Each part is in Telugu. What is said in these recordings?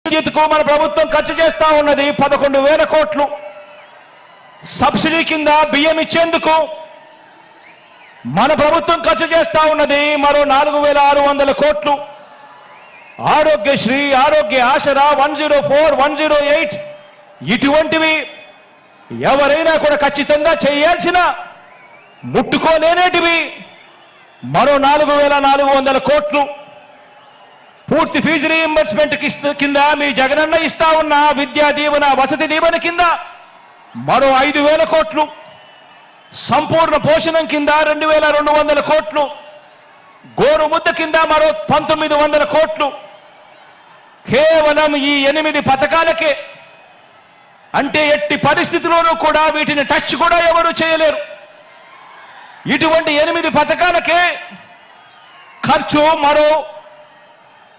విద్యుత్కు మన ప్రభుత్వం ఖర్చు చేస్తా ఉన్నది 11,000 కోట్లు. సబ్సిడీ కింద బియ్యం ఇచ్చేందుకు మన ప్రభుత్వం ఖర్చు చేస్తా ఉన్నది మరో 4,600 కోట్లు. ఆరోగ్యశ్రీ, ఆరోగ్య ఆసరా, 104, 108 ఇటువంటివి ఎవరైనా కూడా ఖచ్చితంగా చేయాల్సిన ముట్టుకోలేనేటివి మరో 4,400 కోట్లు. పూర్తి ఫీజు రీయింబర్స్మెంట్ కింద మీ జగనన్న ఇస్తా ఉన్న విద్యా దీవెన, వసతి దీవెన కింద మరో 5,000 కోట్లు. సంపూర్ణ పోషణం కింద 2,200 కోట్లు. గోరు ముద్ద కింద మరో 1,900 కోట్లు. కేవలం ఈ 8 పథకాలకే. అంటే ఎట్టి పరిస్థితుల్లోనూ కూడా వీటిని టచ్ కూడా ఎవరు చేయలేరు. ఇటువంటి 8 పథకాలకే ఖర్చు మరో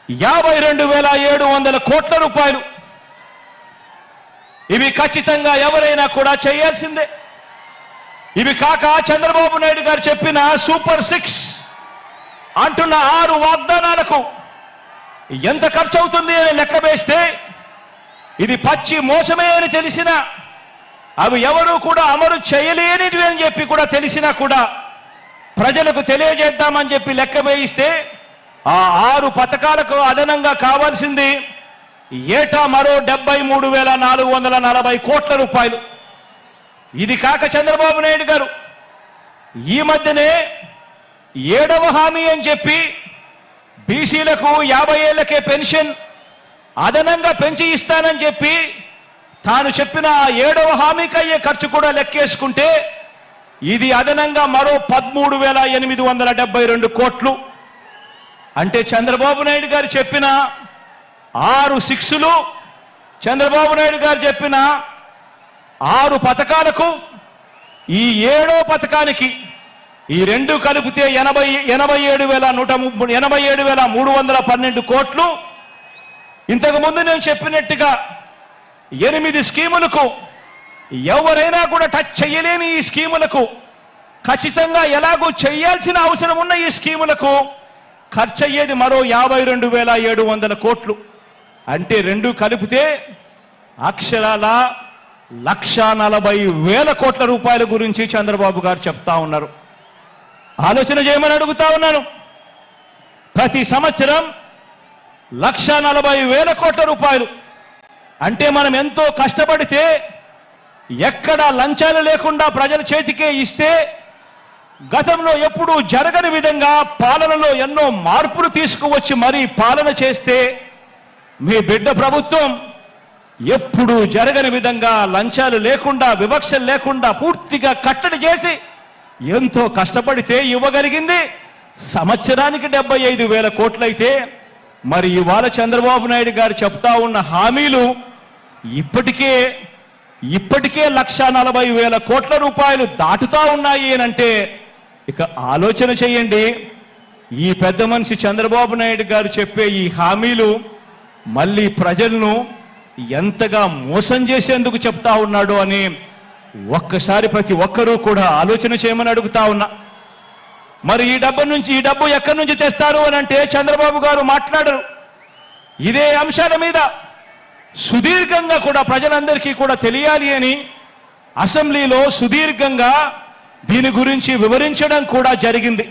52,700 కోట్ల రూపాయలు. ఇవి ఖచ్చితంగా ఎవరైనా కూడా చేయాల్సిందే. ఇవి కాక చంద్రబాబు నాయుడు గారు చెప్పిన సూపర్ 6 అంటున్న 6 వాగ్దానాలకు ఎంత ఖర్చు అవుతుంది అని లెక్క వేస్తే ఇది పచ్చి మోసమే అని తెలిసినా, అవి ఎవరూ కూడా అమలు చేయలేనివి అని చెప్పి కూడా తెలిసినా కూడా ప్రజలకు తెలియజేద్దామని చెప్పి లెక్క వేయిస్తే ఆ 6 పథకాలకు అదనంగా కావాల్సింది ఏటా మరో 73,440 కోట్ల రూపాయలు. ఇది కాక చంద్రబాబు నాయుడు గారు ఈ మధ్యనే 7వ హామీ అని చెప్పి బీసీలకు 50 ఏళ్లకే పెన్షన్ అదనంగా పెంచి ఇస్తానని చెప్పి తాను చెప్పిన 7వ హామీకి అయ్యే ఖర్చు కూడా లెక్కేసుకుంటే ఇది అదనంగా మరో 13,872 కోట్లు. అంటే చంద్రబాబు నాయుడు గారు చెప్పిన 6 6లు, చంద్రబాబు నాయుడు గారు చెప్పిన 6 పథకాలకు ఈ 7వ పథకానికి ఈ రెండు కలిపితే 87,312 కోట్లు. ఇంతకు ముందు నేను చెప్పినట్టుగా 8 స్కీములకు ఎవరైనా కూడా టచ్ చేయలేని ఈ స్కీములకు ఖచ్చితంగా ఎలాగూ చేయాల్సిన అవసరం ఉన్న ఈ స్కీములకు ఖర్చు అయ్యేది మరో 52,700 కోట్లు. అంటే రెండు కలిపితే అక్షరాల 1,40,000 కోట్ల రూపాయల గురించి చంద్రబాబు గారు చెప్తా ఉన్నారు. ఆలోచన చేయమని అడుగుతా ఉన్నాను. ప్రతి సంవత్సరం 1,40,000 కోట్ల రూపాయలు అంటే మనం ఎంతో కష్టపడితే ఎక్కడ లంచాలు లేకుండా ప్రజల చేతికే ఇస్తే గతంలో ఎప్పుడూ జరగని విధంగా పాలనలో ఎన్నో మార్పులు తీసుకువచ్చి మరీ పాలన చేస్తే మీ బిడ్డ ప్రభుత్వం ఎప్పుడూ జరగని విధంగా లంచాలు లేకుండా, వివక్షలు లేకుండా పూర్తిగా కట్టడి చేసి ఎంతో కష్టపడితే ఇవ్వగలిగింది సంవత్సరానికి 75,000 కోట్లయితే మరి ఇవాళ చంద్రబాబు నాయుడు గారు చెప్తా ఉన్న హామీలు ఇప్పటికే 1,40,000 కోట్ల రూపాయలు దాటుతా ఉన్నాయి అంటే ఇక ఆలోచన చేయండి. ఈ పెద్ద మనిషి చంద్రబాబు నాయుడు గారు చెప్పే ఈ హామీలు మళ్ళీ ప్రజలను ఎంతగా మోసం చేసేందుకు చెప్తా ఉన్నాడు అని ఒక్కసారి ప్రతి ఒక్కరూ కూడా ఆలోచన చేయమని అడుగుతా ఉన్నా. మరి ఈ డబ్బు ఎక్కడి నుంచి తెస్తారు అని అంటే చంద్రబాబు గారు మాట్లాడరు. ఇదే అంశాల మీద సుదీర్ఘంగా కూడా ప్రజలందరికీ కూడా తెలియాలి అని అసెంబ్లీలో సుదీర్ఘంగా దీని గురించి వివరించడం కూడా జరిగింది.